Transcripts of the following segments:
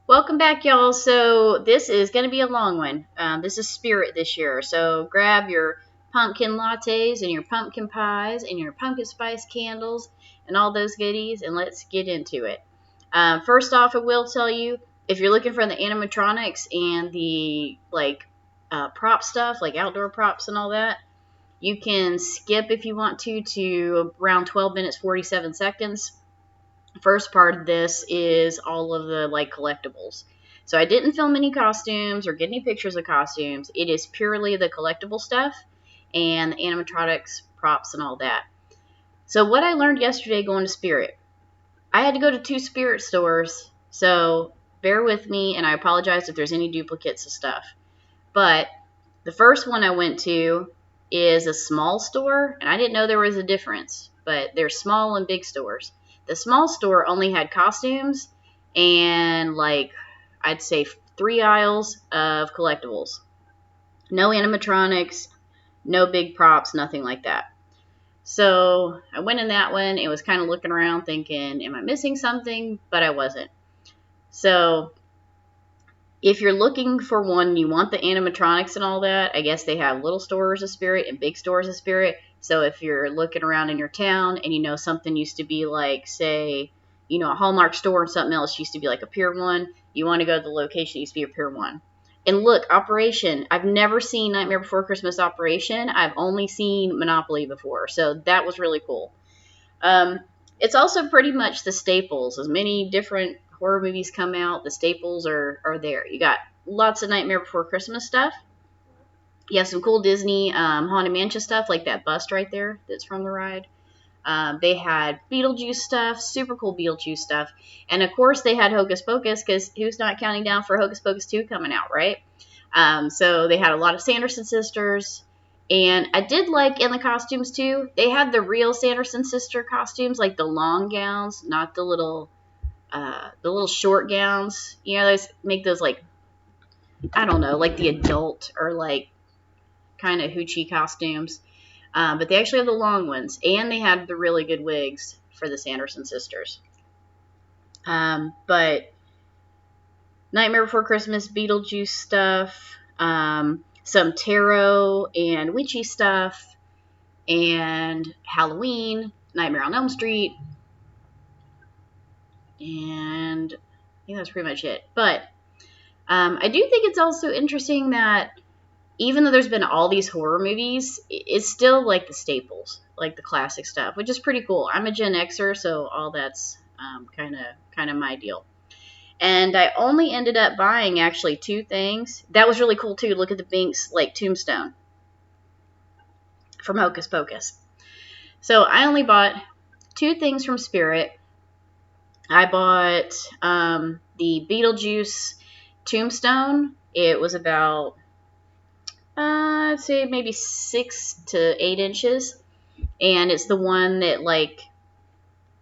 Welcome back, y'all. So this is going to be a long one. This is Spirit this year. So grab your pumpkin lattes and your pumpkin pies and your pumpkin spice candles and all those goodies, and let's get into it. First off, I will tell you, if you're looking for the animatronics and the prop stuff, like outdoor props and all that, you can skip if you want to around 12 minutes 47 seconds. First part of this is all of the collectibles. So I didn't film any costumes or get any pictures of costumes. It is purely the collectible stuff and the animatronics, props, and all that. So what I learned yesterday going to Spirit, I had to go to 2 Spirit stores. So bear with me, and I apologize if there's any duplicates of stuff. But the first one I went to is a small store, and I didn't know there was a difference, but there's small and big stores. The small store only had costumes and I'd say 3 aisles of collectibles. No animatronics, no big props, nothing like that. So I went in that one. It was kind of looking around thinking, am I missing something? But I wasn't. So if you're looking for one, you want the animatronics and all that, I guess they have little stores of Spirit and big stores of Spirit. So if you're looking around in your town and you know something used to be like, say, a Hallmark store and something else used to be like a Pier 1, you want to go to the location that used to be a Pier 1. And look, Operation. I've never seen Nightmare Before Christmas Operation. I've only seen Monopoly before. So that was really cool. It's also pretty much the staples. As many different horror movies come out, the staples are there. You got lots of Nightmare Before Christmas stuff. You have some cool Disney Haunted Mansion stuff, like that bust right there that's from the ride. They had Beetlejuice stuff, super cool Beetlejuice stuff. And of course, they had Hocus Pocus, because who's not counting down for Hocus Pocus 2 coming out, right? So they had a lot of Sanderson sisters. And I did like in the costumes too, they had the real Sanderson sister costumes, like the long gowns, not the little short gowns. They make those I don't know, like the adult or kind of hoochie costumes. But they actually have the long ones, and they had the really good wigs for the Sanderson sisters. But Nightmare Before Christmas, Beetlejuice stuff, some tarot and witchy stuff, and Halloween, Nightmare on Elm Street, and I think that's pretty much it. But I do think it's also interesting that even though there's been all these horror movies, it's still like the staples, like the classic stuff, which is pretty cool. I'm a Gen Xer, so all that's kind of my deal. And I only ended up buying actually 2 things. That was really cool too. Look at the Binks tombstone from Hocus Pocus. So I only bought 2 things from Spirit. I bought the Beetlejuice tombstone. It was about I'd say maybe 6 to 8 inches, and it's the one that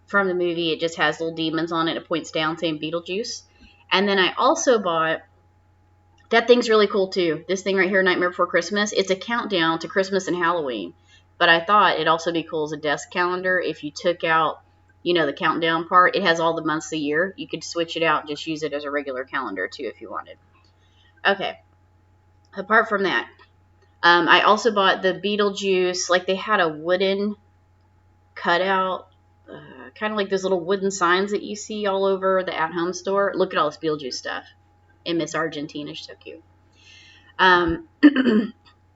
from the movie, it just has little demons on it. It points down saying Beetlejuice. And then I also bought, that thing's really cool too. This thing right here, Nightmare Before Christmas. It's a countdown to Christmas and Halloween. But I thought it'd also be cool as a desk calendar if you took out, the countdown part. It has all the months of the year. You could switch it out and just use it as a regular calendar too if you wanted. Okay. Apart from that, I also bought the Beetlejuice. They had a wooden cutout, kind of like those little wooden signs that you see all over the at-home store. Look at all this Beetlejuice stuff. And Miss Argentina, she's so cute.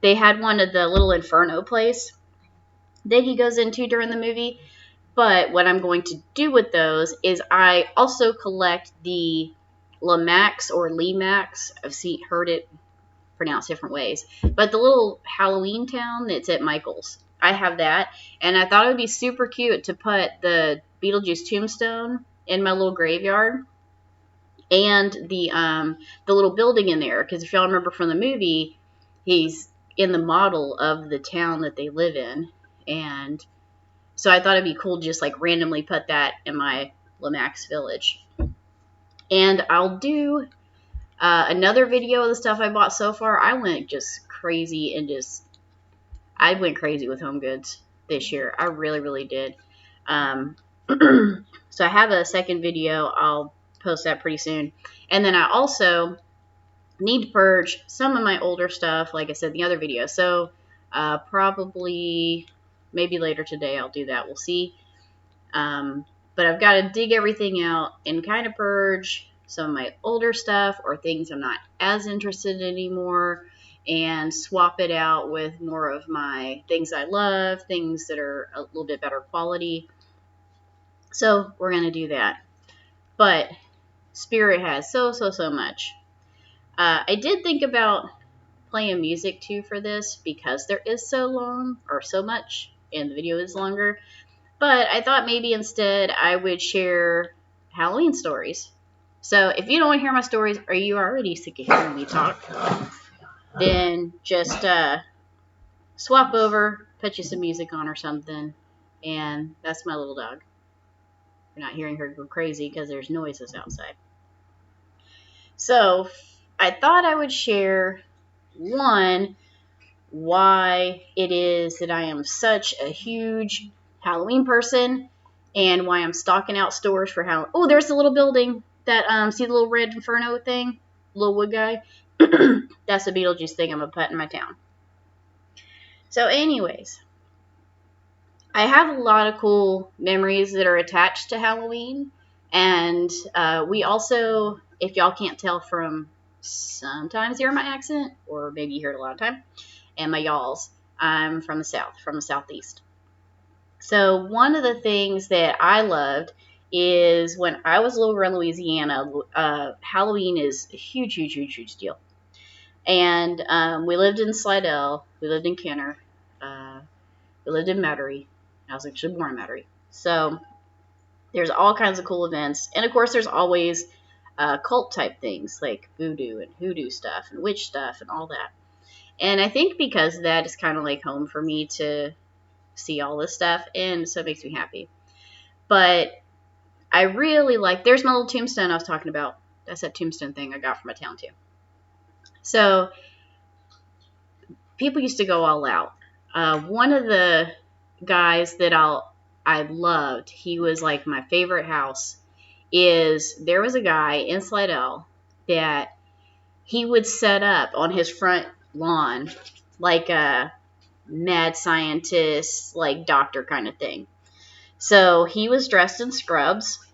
They had one at the little Inferno place that he goes into during the movie. But what I'm going to do with those is I also collect the Lemax or Lemax. I've heard it pronounced different ways. But the little Halloween town that's at Michael's. I have that. And I thought it would be super cute to put the Beetlejuice tombstone in my little graveyard. And the little building in there. Because if y'all remember from the movie, he's in the model of the town that they live in. And so I thought it'd be cool to just randomly put that in my Lemax village. And I'll do another video of the stuff I bought so far. I went just crazy and I went crazy with home goods this year. I really, really did. So I have a second video I'll post that pretty soon. And then I also need to purge some of my older stuff, like I said in the other video. So probably maybe later today I'll do that. We'll see. But I've got to dig everything out and kind of purge some of my older stuff or things I'm not as interested in anymore, and swap it out with more of my things I love, things that are a little bit better quality. So we're going to do that. But Spirit has so much. I did think about playing music too for this because there is so long or so much and the video is longer. But I thought maybe instead I would share Halloween stories. So if you don't want to hear my stories, or you already sick of hearing me talk, then just swap over, put you some music on or something. And that's my little dog. You're not hearing her go crazy because there's noises outside. So I thought I would share one, why it is that I am such a huge Halloween person and why I'm stocking out stores for Halloween. Oh, there's the little building that, see the little red inferno thing? Little wood guy? That's the Beetlejuice thing I'm going to put in my town. So anyways, I have a lot of cool memories that are attached to Halloween. And we also, if y'all can't tell from sometimes hear my accent, or maybe you hear it a lot of time, and my y'alls, I'm from the South, from the Southeast. So one of the things that I loved is when I was over in Louisiana, Halloween is a huge deal. And we lived in Slidell, we lived in Kenner, we lived in Metairie. I was actually born in Metairie. So there's all kinds of cool events. And of course there's always cult type things like voodoo and hoodoo stuff and witch stuff and all that. And I think because of that, it's kind of like home for me to see all this stuff, and so it makes me happy. But I really like, there's my little tombstone I was talking about. That's that tombstone thing I got from my town too. So people used to go all out. One of the guys that I loved, he was like my favorite house, is there was a guy in Slidell that he would set up on his front lawn like a mad scientist, like doctor kind of thing. So he was dressed in scrubs.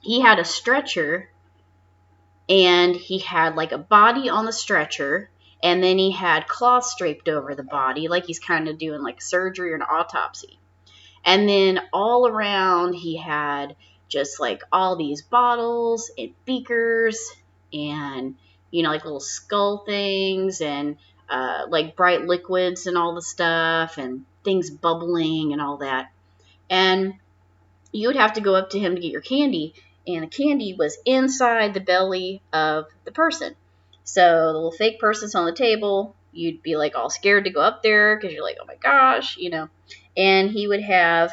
He had a stretcher, and he had like a body on the stretcher, and then he had cloth draped over the body, like he's kind of doing like surgery or an autopsy. And then all around he had just like all these bottles and beakers and, you know, like little skull things and like bright liquids and all the stuff and things bubbling and all that. And you would have to go up to him to get your candy, and the candy was inside the belly of the person. So the little fake person's on the table. You'd be like all scared to go up there because you're like, oh my gosh, you know. And he would have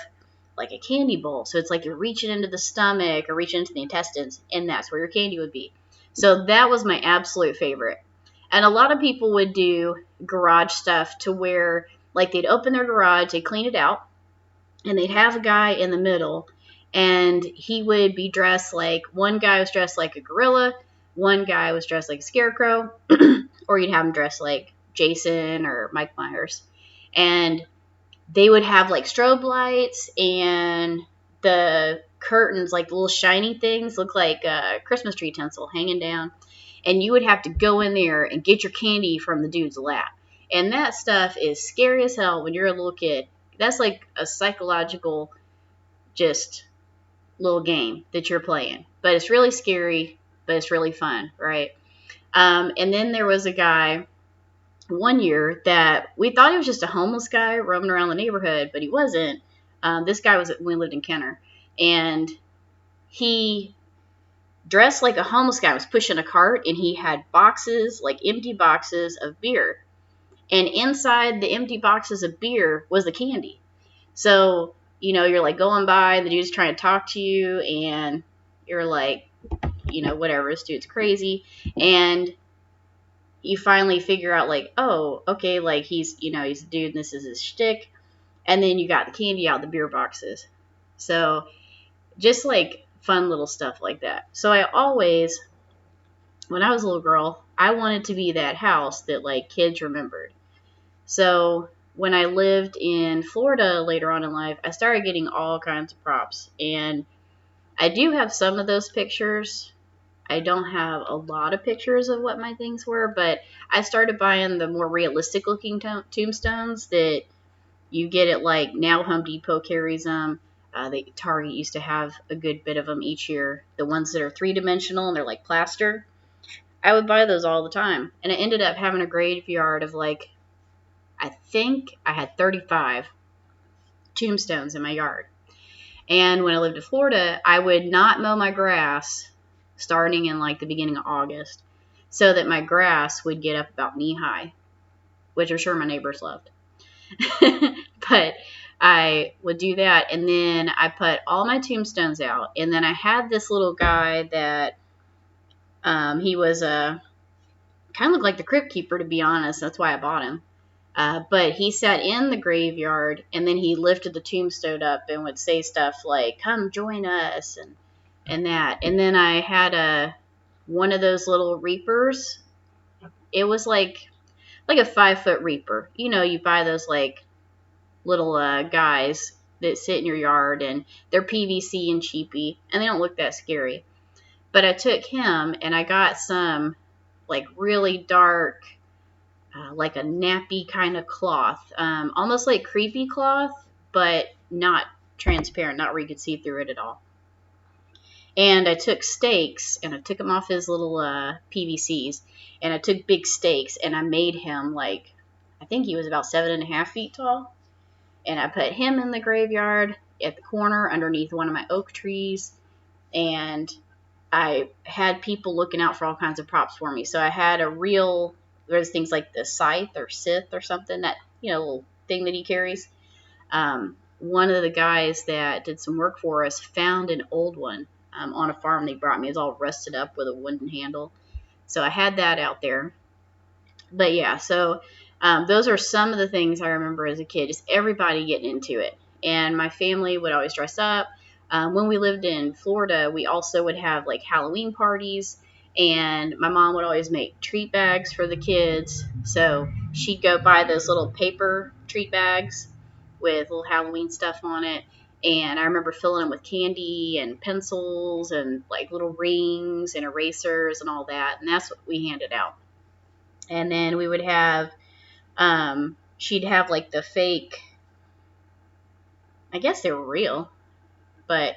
like a candy bowl. So it's like you're reaching into the stomach or reaching into the intestines, and that's where your candy would be. So that was my absolute favorite. And a lot of people would do garage stuff to where like they'd open their garage, they'd clean it out, and they'd have a guy in the middle, and he would be dressed like, one guy was dressed like a gorilla, one guy was dressed like a scarecrow, or you'd have him dressed like Jason or Mike Myers. And they would have like strobe lights, and the curtains, like little shiny things, look like a Christmas tree tinsel hanging down. And you would have to go in there and get your candy from the dude's lap. And that stuff is scary as hell when you're a little kid. That's like a psychological, just little game that you're playing. But it's really scary, but it's really fun, right? And then there was a guy one year that we thought he was just a homeless guy roaming around the neighborhood, but he wasn't. This guy was, we lived in Kenner, and he dressed like a homeless guy, was pushing a cart, and he had boxes, like empty boxes of beer. And inside the empty boxes of beer was the candy. So, you know, you're like going by, the dude's trying to talk to you, and you're like, you know, whatever, this dude's crazy. And you finally figure out, like, oh, okay, like he's, you know, he's a dude and this is his shtick. And then you got the candy out of the beer boxes. So just like fun little stuff like that. So I always, when I was a little girl, I wanted to be that house that like kids remembered. So when I lived in Florida later on in life, I started getting all kinds of props. And I do have some of those pictures. I don't have a lot of pictures of what my things were, but I started buying the more realistic looking tombstones that you get at like now Home Depot carries them. Target used to have a good bit of them each year. The ones that are 3-dimensional and they're like plaster. I would buy those all the time. And I ended up having a graveyard of like, I think I had 35 tombstones in my yard. And when I lived in Florida, I would not mow my grass starting in like the beginning of August so that my grass would get up about knee high, which I'm sure my neighbors loved. But I would do that, and then I put all my tombstones out, and then I had this little guy that he was a kind of looked like the crypt keeper, to be honest. That's why I bought him. But he sat in the graveyard, and then he lifted the tombstone up and would say stuff like, "Come join us," and that. And then I had one of those little reapers. It was like a 5-foot reaper. You know, you buy those like little guys that sit in your yard, and they're PVC and cheapy, and they don't look that scary. But I took him, and I got some like really dark, like a nappy kind of cloth, almost like creepy cloth, but not transparent, not where you could see through it at all. And I took stakes, and I took him off his little PVCs, and I took big stakes, and I made him like, I think he was about 7.5 feet tall. And I put him in the graveyard at the corner underneath one of my oak trees. And I had people looking out for all kinds of props for me. So I had there's things like the scythe or scythe or something, that, little thing that he carries. One of the guys that did some work for us found an old one on a farm they brought me. It was all rusted up with a wooden handle. So I had that out there. But yeah, so those are some of the things I remember as a kid, just everybody getting into it. And my family would always dress up. When we lived in Florida, we also would have like Halloween parties. And my mom would always make treat bags for the kids. So she'd go buy those little paper treat bags with little Halloween stuff on it. And I remember filling them with candy and pencils and like little rings and erasers and all that. And that's what we handed out. And then we would have, she'd have like the fake, I guess they were real, but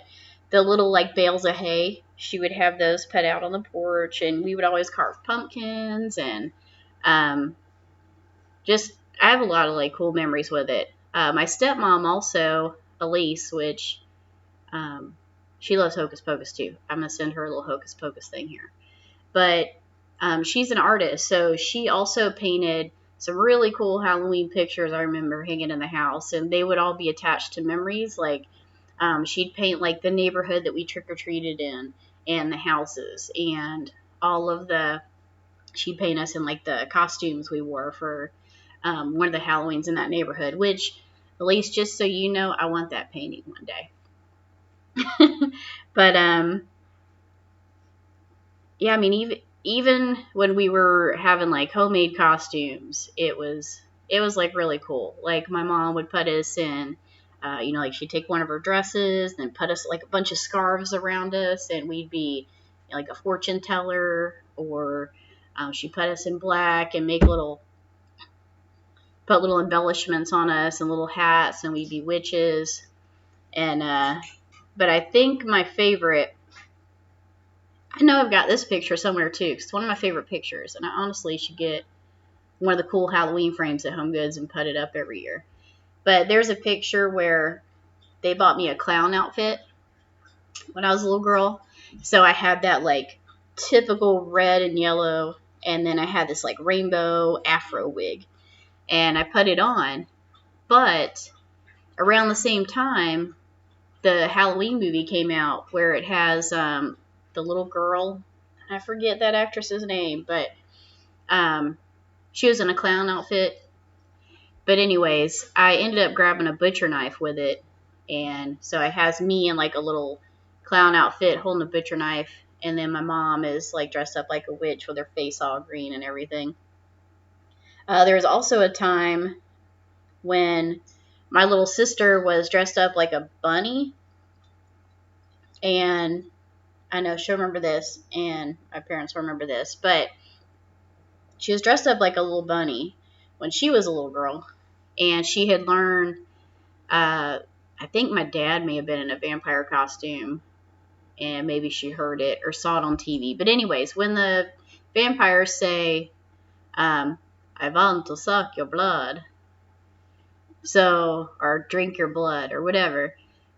the little like bales of hay, she would have those put out on the porch, and we would always carve pumpkins, and just, I have a lot of like cool memories with it. My stepmom also, Elise, which she loves Hocus Pocus too. I'm going to send her a little Hocus Pocus thing here. But she's an artist, so she also painted some really cool Halloween pictures I remember hanging in the house, and they would all be attached to memories. Like she'd paint like the neighborhood that we trick-or-treated in, and the houses, and she'd paint us in like the costumes we wore for one of the Halloweens in that neighborhood, which, at least just so you know, I want that painting one day. But yeah, I mean, even when we were having like homemade costumes, it was like really cool. Like my mom would put us in, like she'd take one of her dresses and put us like a bunch of scarves around us, and we'd be like a fortune teller, or she put us in black and put little embellishments on us and little hats, and we'd be witches. And but I think my favorite, I know I've got this picture somewhere too, because it's one of my favorite pictures, and I honestly should get one of the cool Halloween frames at Home Goods and put it up every year. But there's a picture where they bought me a clown outfit when I was a little girl. So I had that like typical red and yellow, and then I had this like rainbow afro wig, and I put it on. But around the same time, the Halloween movie came out, where it has the little girl, I forget that actress's name, but she was in a clown outfit. But anyways, I ended up grabbing a butcher knife with it, and so it has me in like a little clown outfit holding a butcher knife. And then my mom is like dressed up like a witch with her face all green and everything. There was also a time when my little sister was dressed up like a bunny. And I know she'll remember this, and my parents will remember this, but she was dressed up like a little bunny when she was a little girl. And she had learned, I think my dad may have been in a vampire costume, and maybe she heard it or saw it on TV. But anyways, when the vampires say, I want to suck your blood, so, or drink your blood, or whatever.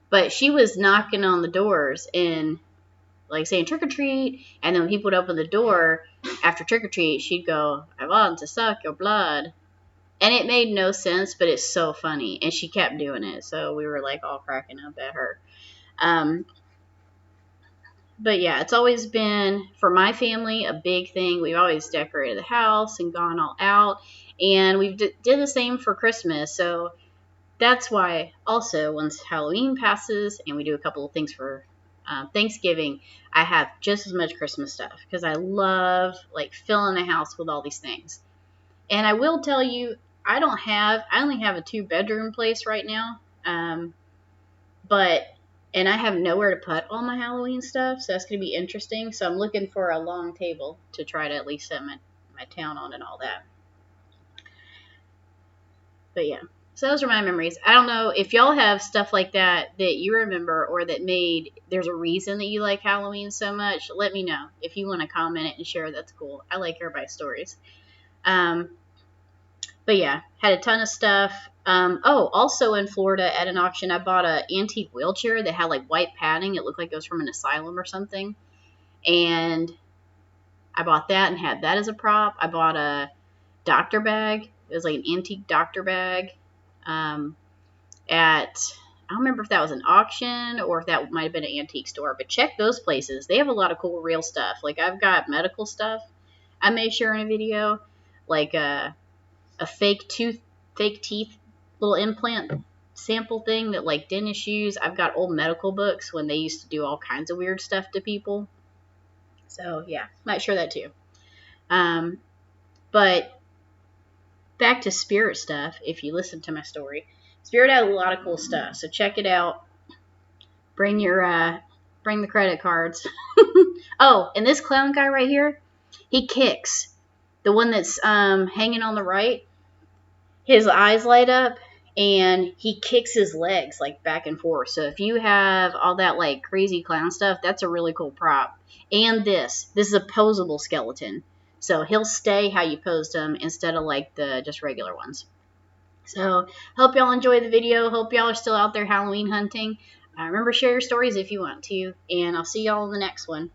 But she was knocking on the doors and like saying trick or treat, and then when people would open the door after trick or treat, she'd go, I want to suck your blood. And it made no sense, but it's so funny. And she kept doing it, so we were like all cracking up at her. But yeah, it's always been, for my family, a big thing. We've always decorated the house and gone all out. And we did the same for Christmas. So that's why also once Halloween passes and we do a couple of things for Thanksgiving, I have just as much Christmas stuff. Because I love like filling the house with all these things. And I will tell you, I only have a 2-bedroom place right now. And I have nowhere to put all my Halloween stuff, so that's going to be interesting. So I'm looking for a long table to try to at least set my town on and all that. But yeah, so those are my memories. I don't know if y'all have stuff like that you remember, or that there's a reason that you like Halloween so much. Let me know. If you want to comment it and share, that's cool. I like everybody's stories. But yeah, had a ton of stuff. Also in Florida at an auction, I bought an antique wheelchair that had like white padding. It looked like it was from an asylum or something. And I bought that and had that as a prop. I bought a doctor bag. It was like an antique doctor bag I don't remember if that was an auction or if that might have been an antique store. But check those places. They have a lot of cool real stuff. Like I've got medical stuff I may share in a video. Like a fake teeth little implant sample thing that like dentists use. I've got old medical books when they used to do all kinds of weird stuff to people. So yeah, might share that too. But back to Spirit stuff. If you listen to my story, Spirit had a lot of cool stuff. So check it out. Bring the credit cards. Oh, and this clown guy right here, he kicks. The one that's hanging on the right. His eyes light up and he kicks his legs like back and forth. So if you have all that like crazy clown stuff, that's a really cool prop. And this is a posable skeleton. So he'll stay how you posed him instead of like the just regular ones. So hope y'all enjoyed the video. Hope y'all are still out there Halloween hunting. Remember, share your stories if you want to. And I'll see y'all in the next one.